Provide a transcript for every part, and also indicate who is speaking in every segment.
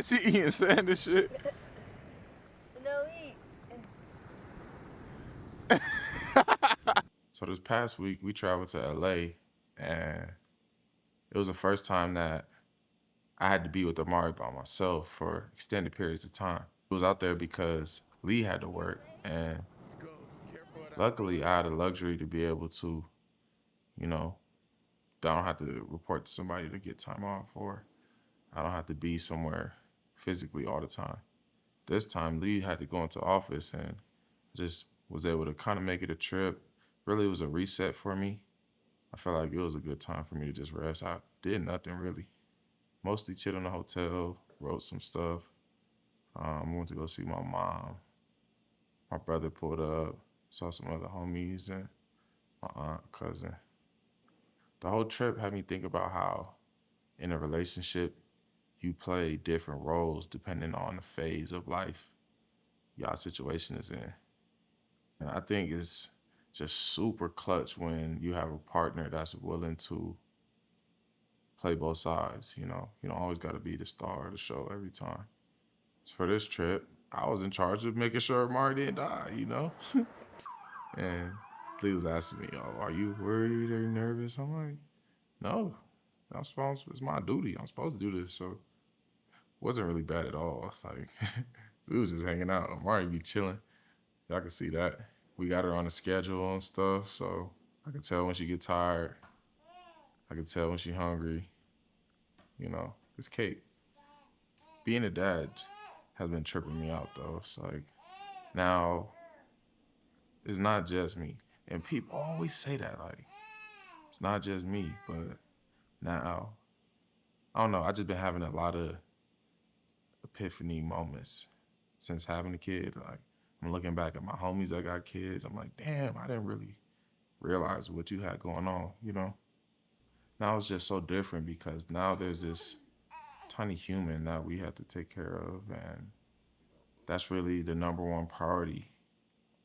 Speaker 1: She eating sand and shit.
Speaker 2: No, eat.
Speaker 1: So this past week, we traveled to LA, and it was the first time that I had to be with Amari by myself for extended periods of time. I was out there because Lee had to work, and luckily I had the luxury to be able to, you know, I don't have to report to somebody to get time off, or I don't have to be somewhere physically all the time. This time, Lee had to go into office, and just was able to kind of make it a trip. Really, it was a reset for me. I felt like it was a good time for me to just rest. I did nothing really. Mostly chilled in the hotel, wrote some stuff. Went to go see my mom. My brother pulled up, saw some other homies, and my aunt, cousin. The whole trip had me think about how in a relationship, you play different roles depending on the phase of life y'all situation is in. And I think it's just super clutch when you have a partner that's willing to play both sides, you know. You don't always gotta be the star of the show every time. So for this trip, I was in charge of making sure Mari didn't die, you know? And Lee was asking me, "Oh, are you worried or nervous?" I'm like, "No, it's my duty. I'm supposed to do this." So it wasn't really bad at all. It's like, we was just hanging out. Amari be chilling. Y'all can see that. We got her on a schedule and stuff, so I could tell when she get tired. I could tell when she hungry. You know, it's Kate. Being a dad has been tripping me out though. It's like now it's not just me. And people always say that, like, it's not just me, but now I don't know, I just been having a lot of epiphany moments since having a kid. Like I'm looking back at my homies that got kids. I'm like, damn, I didn't really realize what you had going on, you know? Now it's just so different because now there's this tiny human that we have to take care of, and that's really the number one priority,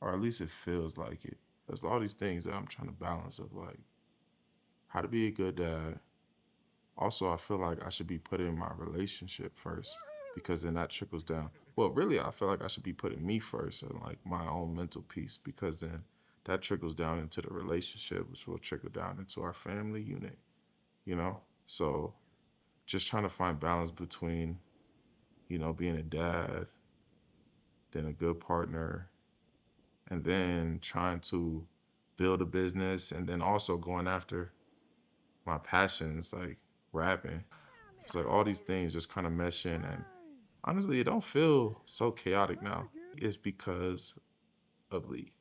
Speaker 1: or at least it feels like it. There's all these things that I'm trying to balance of like how to be a good dad. Also, I feel like I should be putting my relationship first because then that trickles down. Well, really, I feel like I should be putting me first and like my own mental peace because then that trickles down into the relationship, which will trickle down into our family unit, you know? So just trying to find balance between, you know, being a dad, then a good partner, and then trying to build a business and then also going after my passions like rapping. It's like all these things just kind of mesh in, and honestly, it don't feel so chaotic now. It's because of Lee.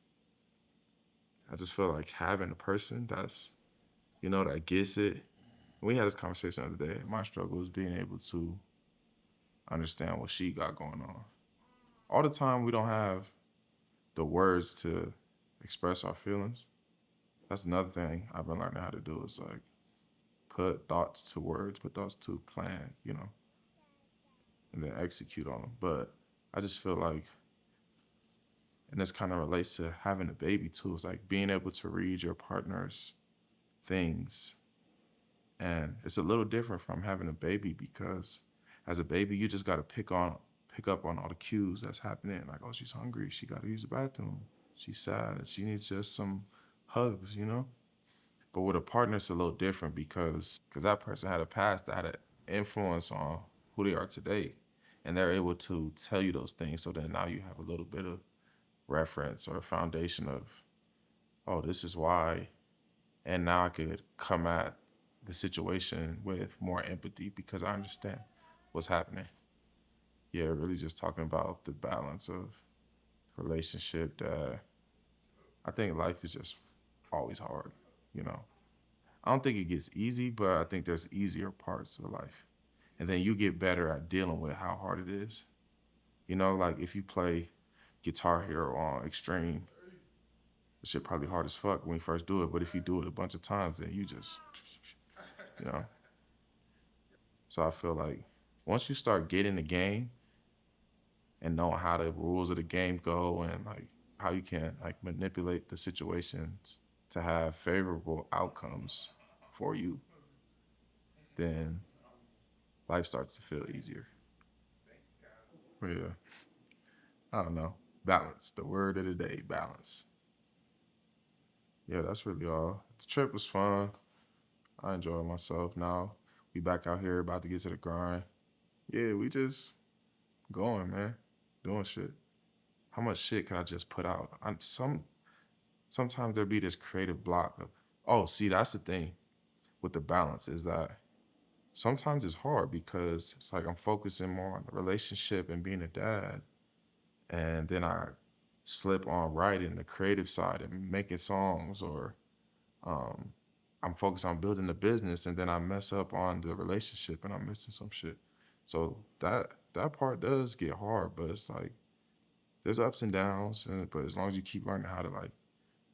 Speaker 1: I just feel like having a person that's, you know, that gets it. We had this conversation the other day. My struggle is being able to understand what she got going on. All the time we don't have the words to express our feelings. That's another thing I've been learning how to do is like put thoughts to words, put thoughts to plan, you know, and then execute on them. But I just feel like, and this kind of relates to having a baby too, it's like being able to read your partner's things. And it's a little different from having a baby because as a baby, you just got to pick up on all the cues that's happening. Like, oh, she's hungry. She got to use the bathroom. She's sad. She needs just some hugs, you know? But with a partner, it's a little different because that person had a past that had an influence on who they are today. And they're able to tell you those things. So then now you have a little bit of reference or a foundation of, oh, this is why. And now I could come at the situation with more empathy because I understand what's happening. Yeah, really just talking about the balance of relationship that I think life is just always hard, you know. I don't think it gets easy, but I think there's easier parts of life. And then you get better at dealing with how hard it is. You know, like if you play Guitar Hero on Extreme, the shit probably hard as fuck when you first do it. But if you do it a bunch of times, then you just, you know. So I feel like once you start getting the game and knowing how the rules of the game go and like how you can like manipulate the situations to have favorable outcomes for you, then life starts to feel easier. Yeah. I don't know. Balance. The word of the day, balance. Yeah, that's really all. The trip was fun. I enjoyed myself. Now we back out here about to get to the grind. Yeah, we just going, man. Doing shit. How much shit can I just put out? Sometimes there be this creative block of, oh, see, that's the thing with the balance is that sometimes it's hard because it's like I'm focusing more on the relationship and being a dad, and then I slip on writing the creative side and making songs, or um, I'm focused on building the business, and then I mess up on the relationship and I'm missing some shit. So that part does get hard, but it's like there's ups and downs, but as long as you keep learning how to like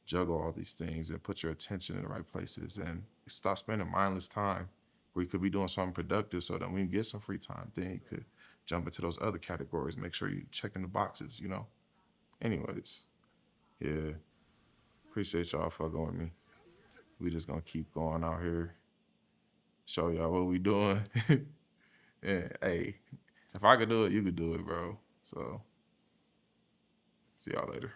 Speaker 1: juggle all these things and put your attention in the right places and stop spending mindless time where you could be doing something productive, so that when you get some free time, then you could jump into those other categories, make sure you checking the boxes. Anyways, yeah, appreciate y'all fucking with me. We just gonna keep going out here, show y'all what we doing. And hey, if I could do it, you could do it, bro. So see y'all later.